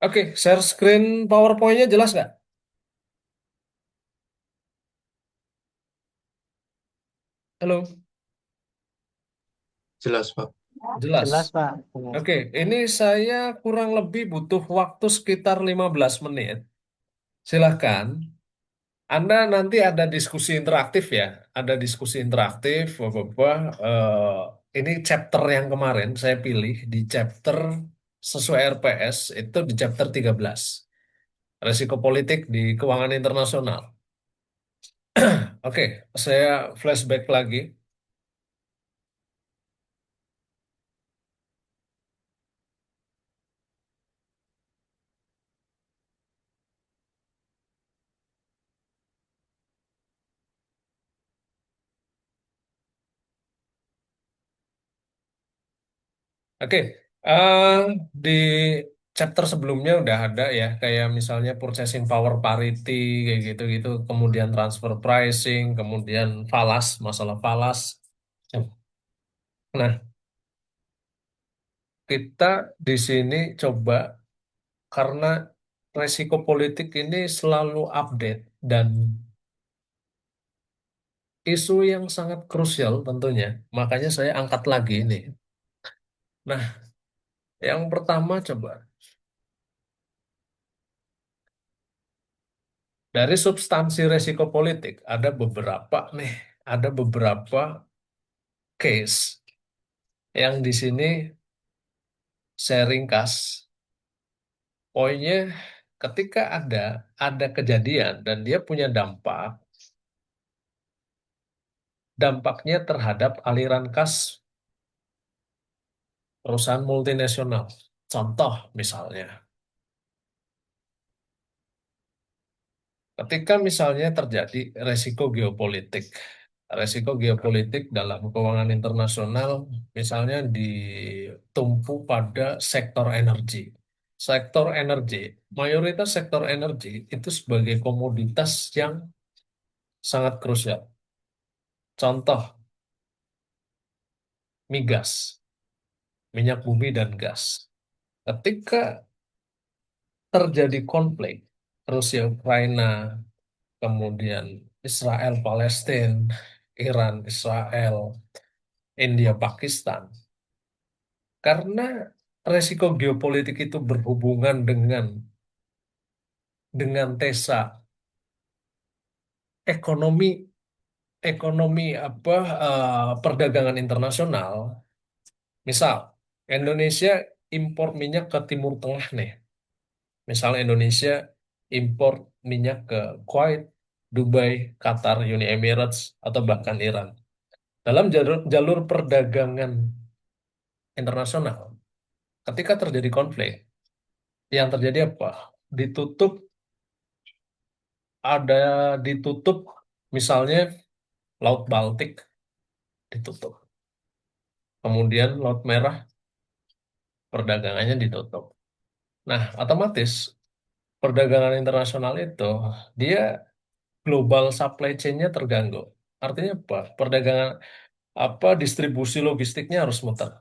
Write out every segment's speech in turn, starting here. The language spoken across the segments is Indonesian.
Oke, share screen PowerPoint-nya jelas nggak? Halo, Jelas, Pak. jelas. Jelas, Pak. Jelas. Oke, ini saya kurang lebih butuh waktu sekitar 15 menit. Silahkan. Anda nanti ada diskusi interaktif ya. Ada diskusi interaktif, Bapak. Ini chapter yang kemarin saya pilih di chapter sesuai RPS itu di chapter 13. Resiko politik di keuangan internasional. Oke, saya flashback lagi. Oke, eh, di chapter sebelumnya udah ada ya, kayak misalnya purchasing power parity, kayak gitu-gitu, kemudian transfer pricing, kemudian falas, masalah falas. Nah, kita di sini coba, karena resiko politik ini selalu update dan isu yang sangat krusial tentunya, makanya saya angkat lagi ini. Nah, yang pertama coba, dari substansi resiko politik, ada beberapa case yang di sini saya ringkas. Poinnya, ketika ada kejadian dan dia punya dampaknya terhadap aliran kas perusahaan multinasional. Contoh misalnya, ketika misalnya terjadi resiko geopolitik dalam keuangan internasional, misalnya ditumpu pada sektor energi. Sektor energi, mayoritas sektor energi itu sebagai komoditas yang sangat krusial. Contoh, migas, minyak bumi dan gas. Ketika terjadi konflik Rusia Ukraina, kemudian Israel Palestina, Iran Israel, India Pakistan, karena resiko geopolitik itu berhubungan dengan tesa ekonomi ekonomi perdagangan internasional. Misal Indonesia impor minyak ke Timur Tengah nih. Misal Indonesia impor minyak ke Kuwait, Dubai, Qatar, Uni Emirates, atau bahkan Iran. Dalam jalur perdagangan internasional, ketika terjadi konflik, yang terjadi apa? Ditutup, ada ditutup, misalnya Laut Baltik ditutup. Kemudian Laut Merah perdagangannya ditutup. Nah, otomatis perdagangan internasional itu dia global supply chain-nya terganggu. Artinya apa? Distribusi logistiknya harus muter.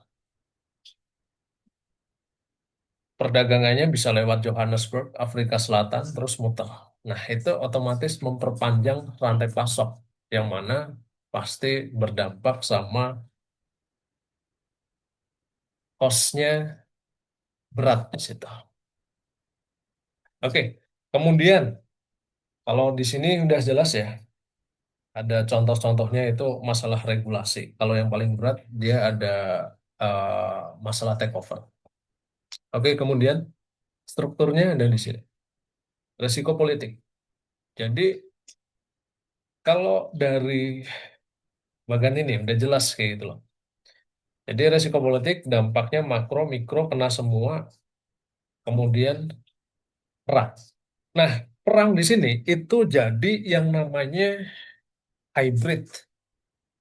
Perdagangannya bisa lewat Johannesburg, Afrika Selatan, terus muter. Nah, itu otomatis memperpanjang rantai pasok, yang mana pasti berdampak sama cost-nya berat di situ. Oke, kemudian kalau di sini udah jelas ya, ada contoh-contohnya itu masalah regulasi. Kalau yang paling berat dia ada masalah takeover. Oke, kemudian strukturnya ada di sini. Resiko politik. Jadi kalau dari bagian ini udah jelas kayak gitu loh. Jadi resiko politik dampaknya makro, mikro, kena semua, kemudian perang. Nah, perang di sini itu jadi yang namanya hybrid.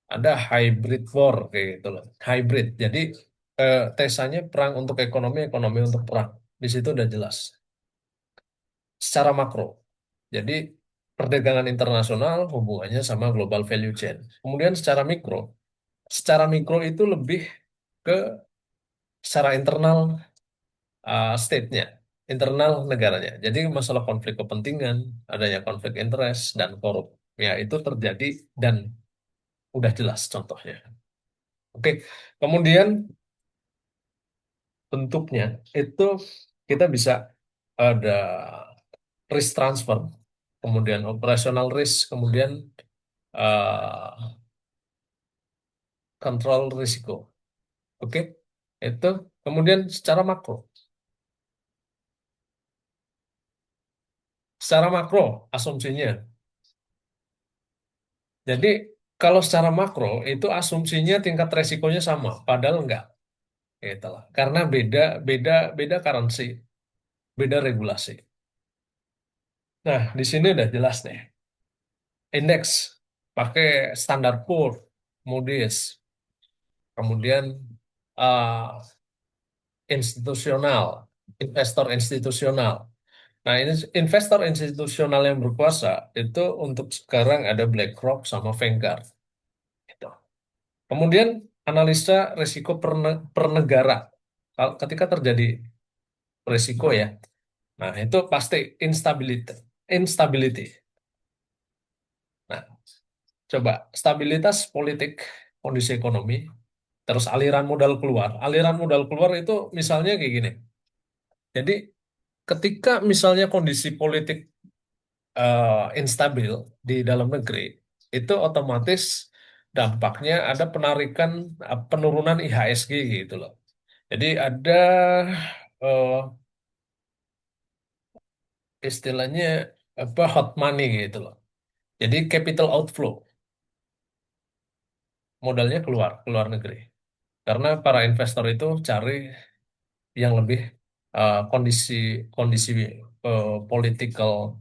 Ada hybrid war kayak gitu loh. Hybrid. Jadi tesanya perang untuk ekonomi, ekonomi untuk perang. Di situ udah jelas. secara makro. Jadi perdagangan internasional hubungannya sama global value chain. Kemudian secara mikro itu lebih ke secara internal state-nya, internal negaranya. Jadi masalah konflik kepentingan, adanya konflik interest dan korup, ya itu terjadi dan udah jelas contohnya. Oke, kemudian bentuknya itu kita bisa ada risk transfer, kemudian operational risk, kemudian uh, kontrol risiko. Oke, itu kemudian secara makro asumsinya. Jadi kalau secara makro itu asumsinya tingkat resikonya sama, padahal enggak, gitu lah. Karena beda beda beda currency, beda regulasi. Nah, di sini udah jelas nih. Indeks pakai standar Poor, Moody's, kemudian uh, institusional, investor institusional. Nah, ini investor institusional yang berkuasa itu untuk sekarang ada BlackRock sama Vanguard. Gitu. Kemudian analisa risiko per negara. Kalau ketika terjadi risiko ya, nah itu pasti instability. Instability. Nah, coba stabilitas politik, kondisi ekonomi, terus aliran modal keluar. Aliran modal keluar itu misalnya kayak gini. Jadi ketika misalnya kondisi politik instabil di dalam negeri, itu otomatis dampaknya ada penarikan penurunan IHSG gitu loh. Jadi ada eh, istilahnya apa hot money gitu loh. Jadi capital outflow, modalnya keluar keluar negeri. Karena para investor itu cari yang lebih kondisi kondisi political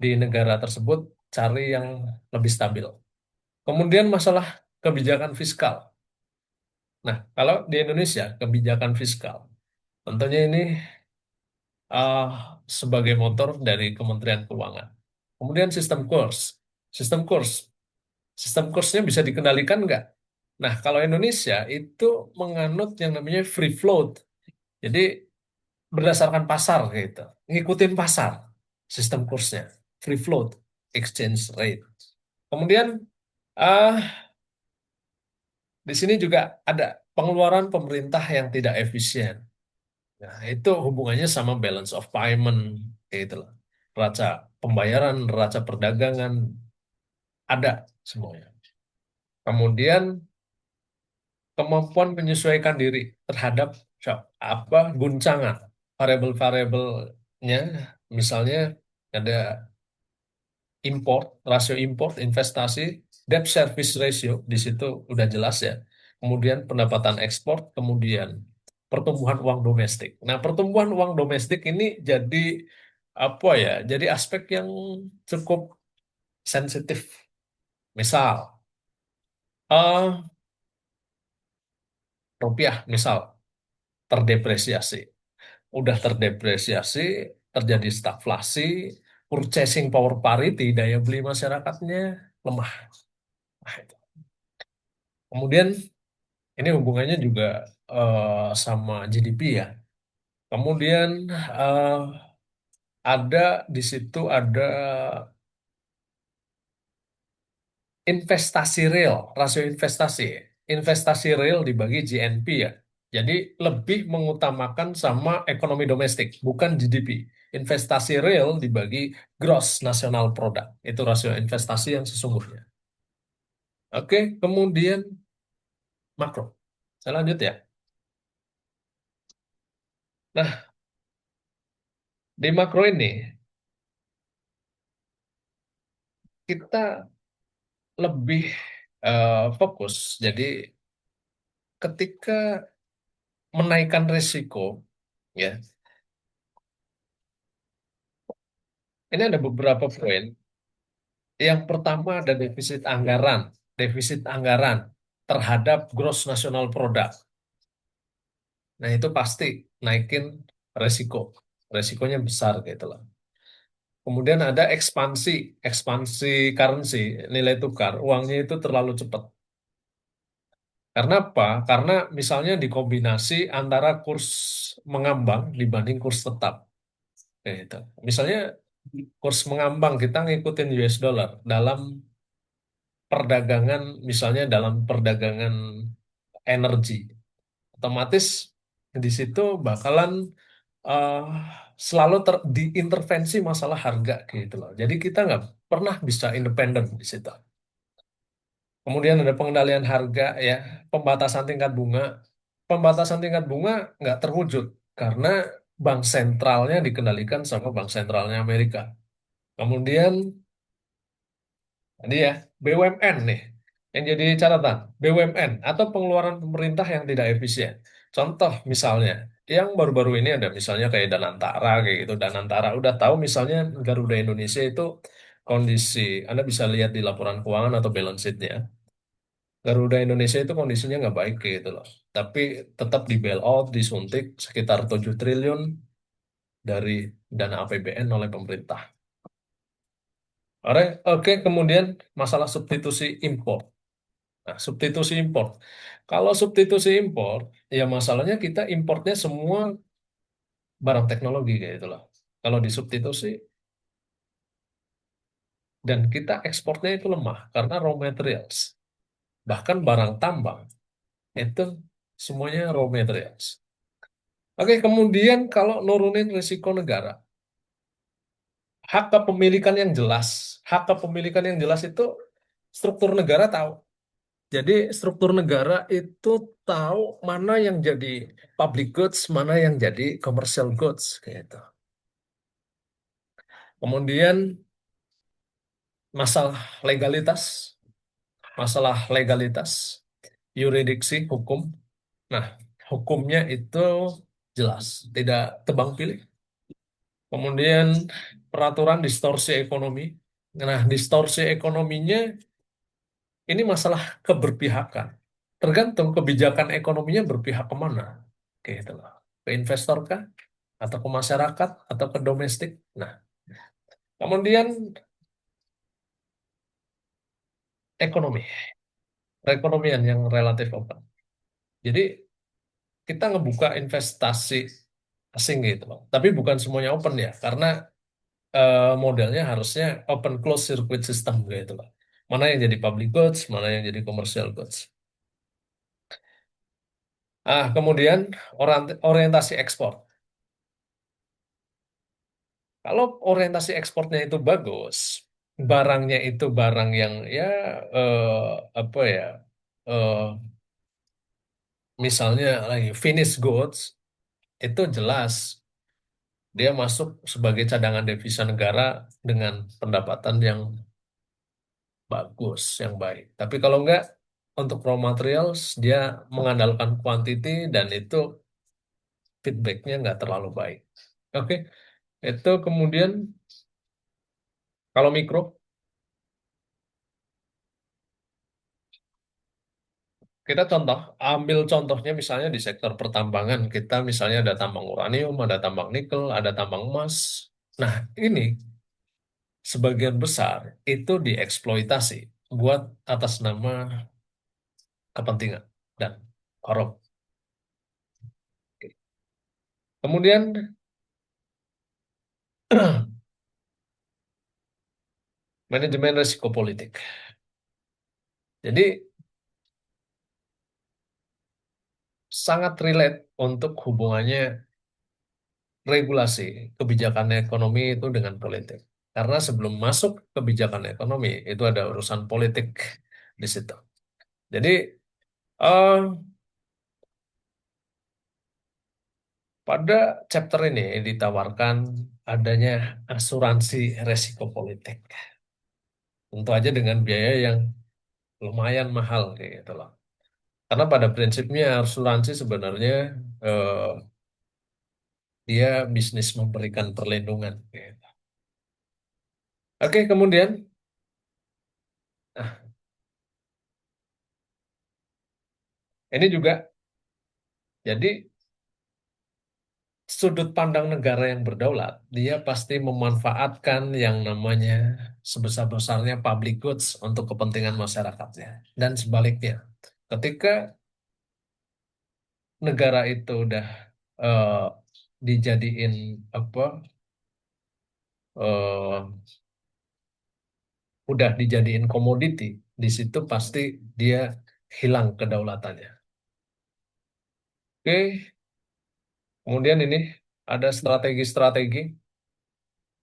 di negara tersebut cari yang lebih stabil. Kemudian masalah kebijakan fiskal. Nah, kalau di Indonesia kebijakan fiskal, tentunya ini uh, sebagai motor dari Kementerian Keuangan. Kemudian sistem kurs, sistem kursnya bisa dikendalikan nggak? Nah, kalau Indonesia itu menganut yang namanya free float, jadi berdasarkan pasar gitu, ngikutin pasar sistem kursnya, free float, exchange rate. Kemudian ah di sini juga ada pengeluaran pemerintah yang tidak efisien. Nah, itu hubungannya sama balance of payment, gitu loh. Neraca pembayaran, neraca perdagangan, ada semuanya. Kemudian kemampuan menyesuaikan diri terhadap apa guncangan variabel-variabelnya, misalnya ada import, rasio import, investasi, debt service ratio, di situ udah jelas ya. Kemudian pendapatan ekspor, kemudian pertumbuhan uang domestik. Nah, pertumbuhan uang domestik ini jadi apa ya? Jadi aspek yang cukup sensitif. Misal, eh, rupiah misal terdepresiasi. Udah terdepresiasi, terjadi stagflasi, purchasing power parity, daya beli masyarakatnya lemah. Nah, itu. Kemudian ini hubungannya juga sama GDP ya. Kemudian eh, ada di situ ada investasi real, rasio investasi. Investasi real dibagi GNP ya. Jadi lebih mengutamakan sama ekonomi domestik, bukan GDP. Investasi real dibagi gross national product. Itu rasio investasi yang sesungguhnya. Oke, kemudian makro. Saya lanjut ya. Nah, di makro ini kita lebih fokus. Jadi ketika menaikkan risiko, ya, ini ada beberapa poin. Yang pertama ada defisit anggaran terhadap gross national product. Nah itu pasti naikin resiko, resikonya besar gitu loh. Kemudian ada ekspansi, ekspansi currency, nilai tukar, uangnya itu terlalu cepat. Karena apa? Karena misalnya dikombinasi antara kurs mengambang dibanding kurs tetap. Kayak gitu. Misalnya kurs mengambang kita ngikutin US dollar dalam perdagangan, misalnya dalam perdagangan energi, otomatis di situ bakalan eh, selalu diintervensi masalah harga gitu loh. Jadi kita nggak pernah bisa independen di situ. Kemudian ada pengendalian harga ya, pembatasan tingkat bunga. Pembatasan tingkat bunga nggak terwujud karena bank sentralnya dikendalikan sama bank sentralnya Amerika. Kemudian tadi ya, BUMN nih yang jadi catatan. BUMN atau pengeluaran pemerintah yang tidak efisien. Contoh misalnya, yang baru-baru ini ada misalnya kayak Danantara kayak gitu. Danantara udah tahu misalnya Garuda Indonesia itu kondisi, Anda bisa lihat di laporan keuangan atau balance sheet-nya. Garuda Indonesia itu kondisinya nggak baik gitu loh. Tapi tetap di bailout, disuntik sekitar 7 triliun dari dana APBN oleh pemerintah. Oke, oke, kemudian masalah substitusi impor. Nah, substitusi impor. Kalau substitusi impor, ya masalahnya kita importnya semua barang teknologi kayak gitu loh. Kalau disubstitusi dan kita ekspornya itu lemah karena raw materials. Bahkan barang tambang itu semuanya raw materials. Oke, kemudian kalau nurunin risiko negara, hak kepemilikan yang jelas. Hak kepemilikan yang jelas itu struktur negara tahu. Jadi struktur negara itu tahu mana yang jadi public goods, mana yang jadi commercial goods gitu. Kemudian masalah legalitas, masalah legalitas, yuridiksi, hukum. Nah, hukumnya itu jelas, tidak tebang pilih. Kemudian peraturan distorsi ekonomi. Nah, distorsi ekonominya ini masalah keberpihakan. Tergantung kebijakan ekonominya berpihak kemana. Oke, itu loh. Ke investor kah? Atau ke masyarakat? Atau ke domestik? Nah, kemudian ekonomi. Perekonomian yang relatif open. Jadi kita ngebuka investasi asing gitu loh. Tapi bukan semuanya open ya. Karena modelnya harusnya open close circuit system gitu loh. Mana yang jadi public goods, mana yang jadi commercial goods. Kemudian orientasi ekspor. Kalau orientasi ekspornya itu bagus, barangnya itu barang yang ya apa ya, eh, misalnya lagi finished goods, itu jelas dia masuk sebagai cadangan devisa negara dengan pendapatan yang bagus, yang baik. Tapi kalau enggak, untuk raw materials dia mengandalkan quantity dan itu feedbacknya nggak terlalu baik. Oke, itu kemudian kalau mikro, kita contoh, ambil contohnya misalnya di sektor pertambangan, kita misalnya ada tambang uranium, ada tambang nikel, ada tambang emas. Nah, ini sebagian besar itu dieksploitasi buat atas nama kepentingan dan korup. Kemudian manajemen risiko politik. Jadi sangat relate untuk hubungannya regulasi kebijakan ekonomi itu dengan politik. Karena sebelum masuk kebijakan ekonomi itu ada urusan politik di situ. Jadi eh, pada chapter ini ditawarkan adanya asuransi resiko politik. Tentu aja dengan biaya yang lumayan mahal kayak gitu loh. Karena pada prinsipnya asuransi sebenarnya eh, dia bisnis memberikan perlindungan. Gitu. Oke, kemudian nah, ini juga jadi sudut pandang negara yang berdaulat, dia pasti memanfaatkan yang namanya sebesar-besarnya public goods untuk kepentingan masyarakatnya. Dan sebaliknya, ketika negara itu udah eh, dijadiin apa, eh, udah dijadiin komoditi, di situ pasti dia hilang kedaulatannya. Oke, kemudian ini ada strategi-strategi.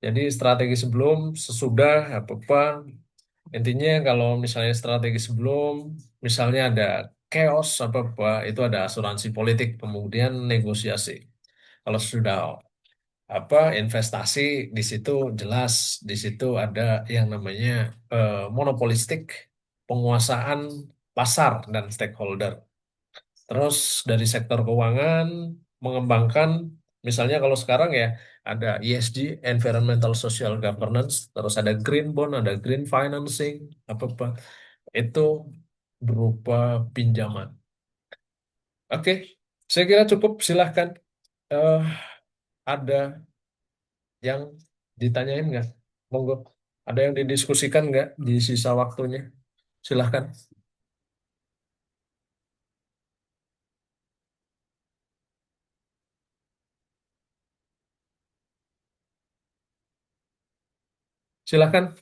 Jadi strategi sebelum, sesudah, apa-apa. Intinya kalau misalnya strategi sebelum, misalnya ada chaos apa-apa, itu ada asuransi politik, kemudian negosiasi. Kalau sudah apa investasi di situ jelas, di situ ada yang namanya monopolistik, penguasaan pasar dan stakeholder. Terus dari sektor keuangan mengembangkan, misalnya kalau sekarang ya ada ESG, Environmental Social Governance, terus ada green bond, ada green financing, apa-apa. Itu berupa pinjaman. Oke, saya kira cukup. Silahkan. Eh, ada yang ditanyain nggak? Monggo. Ada yang didiskusikan nggak di sisa waktunya? Silahkan. Silahkan.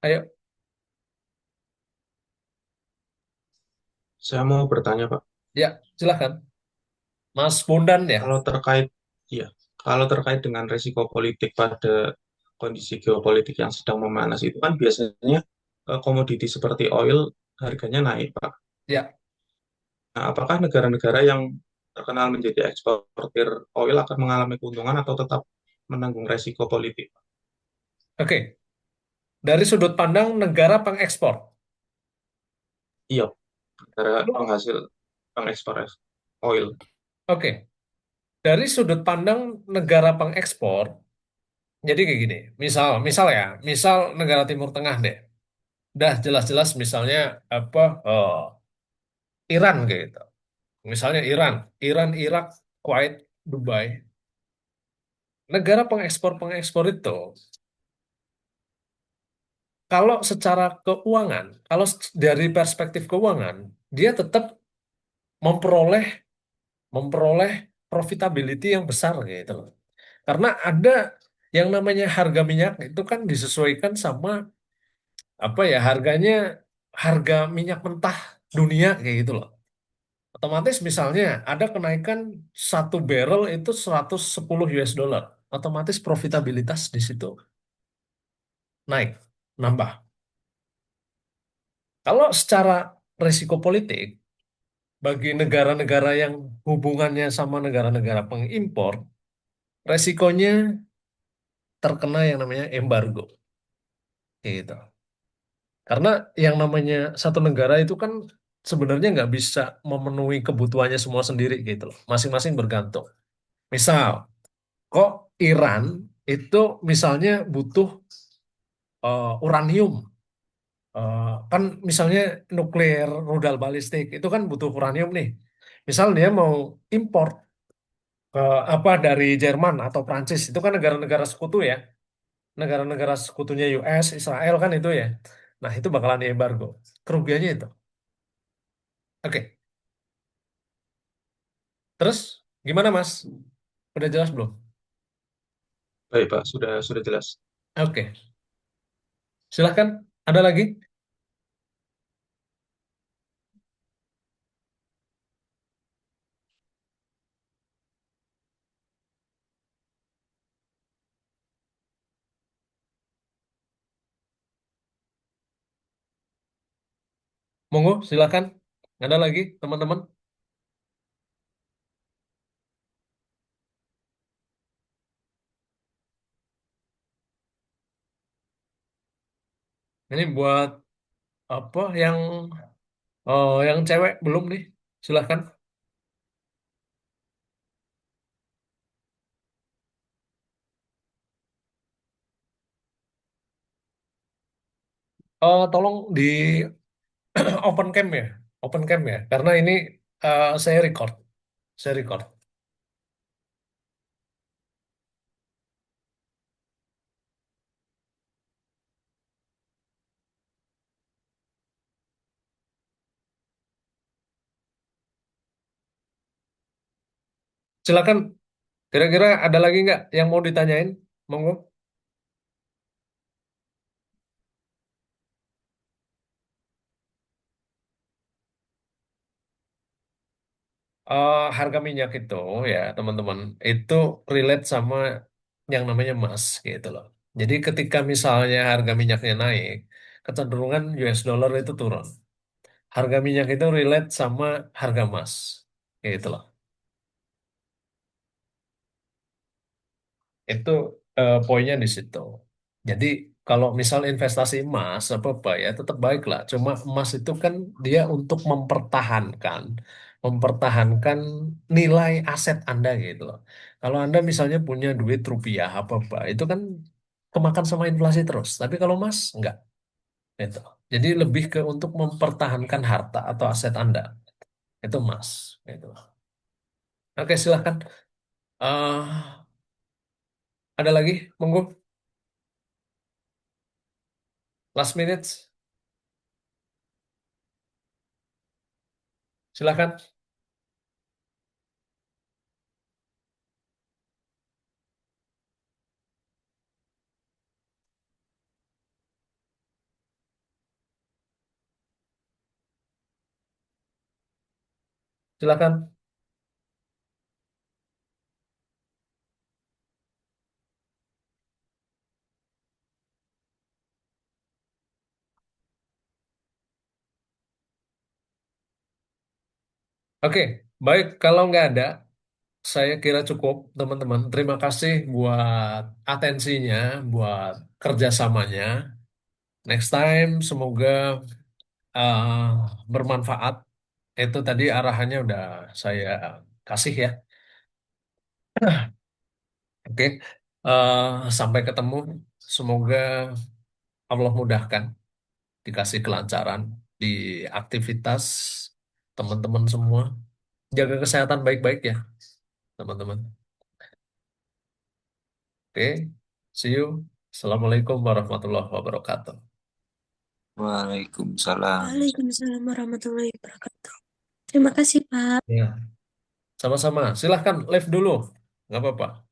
Ayo. Saya mau bertanya, Pak, Ya, silahkan. Mas Bondan ya? kalau terkait ya, kalau terkait dengan risiko politik pada kondisi geopolitik yang sedang memanas itu kan biasanya komoditi seperti oil harganya naik, Pak. Ya, Nah, apakah negara-negara yang terkenal menjadi eksportir oil akan mengalami keuntungan atau tetap menanggung resiko politik? oke. Dari sudut pandang negara pengekspor. Iya, negara Kalau- penghasil pengekspor oil. Oke, dari sudut pandang negara pengekspor, jadi kayak gini. Misal, misal negara Timur Tengah deh. Dah jelas-jelas misalnya apa Iran gitu. Misalnya Iran, Irak, Kuwait, Dubai. Negara pengekspor itu, kalau secara keuangan, kalau dari perspektif keuangan, dia tetap memperoleh memperoleh profitability yang besar gitu loh. Karena ada yang namanya harga minyak itu kan disesuaikan sama apa ya harga minyak mentah dunia kayak gitu loh. Otomatis misalnya ada kenaikan satu barrel itu 110 US dollar. Otomatis profitabilitas di situ naik, nambah. Kalau secara resiko politik, bagi negara-negara yang hubungannya sama negara-negara pengimpor, resikonya terkena yang namanya embargo. Gitu. Karena yang namanya satu negara itu kan sebenarnya nggak bisa memenuhi kebutuhannya semua sendiri gitu loh. Masing-masing bergantung. Misal, kok Iran itu misalnya butuh uranium. Kan misalnya nuklir, rudal balistik, itu kan butuh uranium nih. Misal dia mau impor ke apa dari Jerman atau Prancis, itu kan negara-negara sekutu ya. Negara-negara sekutunya US, Israel kan itu ya. Nah, itu bakalan embargo. Kerugiannya itu. Oke, terus gimana Mas? Udah jelas belum? Baik, Pak, sudah jelas. Oke, silahkan. Ada lagi? Monggo, silahkan. Ada lagi, teman-teman? Ini buat apa yang cewek belum nih? Silahkan. Tolong di open cam ya, open cam ya, karena ini saya record, saya record. Silakan, kira-kira ada lagi nggak yang mau ditanyain? Monggo. Harga minyak itu ya teman-teman, itu relate sama yang namanya emas gitu loh. Jadi ketika misalnya harga minyaknya naik, kecenderungan US dollar itu turun. Harga minyak itu relate sama harga emas gitu loh. Itu poinnya di situ. Jadi kalau misal investasi emas apa ya tetap baik lah. Cuma emas itu kan dia untuk mempertahankan nilai aset Anda gitu loh. Kalau Anda misalnya punya duit rupiah apa-apa, itu kan kemakan sama inflasi terus. Tapi kalau emas enggak gitu. Jadi lebih ke untuk mempertahankan harta atau aset Anda. Itu emas gitu. Oke, silahkan. Eh, ada lagi? Monggo. Last minute. Silahkan. Silakan. Oke, baik. Kalau nggak ada, saya kira cukup, teman-teman. Terima kasih buat atensinya, buat kerjasamanya. Next time, semoga bermanfaat. Itu tadi arahannya udah saya kasih ya. Oke, sampai ketemu. Semoga Allah mudahkan, dikasih kelancaran di aktivitas teman-teman semua. Jaga kesehatan baik-baik ya, teman-teman. Oke, see you. Assalamualaikum warahmatullahi wabarakatuh. Waalaikumsalam. Waalaikumsalam warahmatullahi wabarakatuh. Terima kasih, Pak. Ya, sama-sama. Silahkan live dulu. Nggak apa-apa.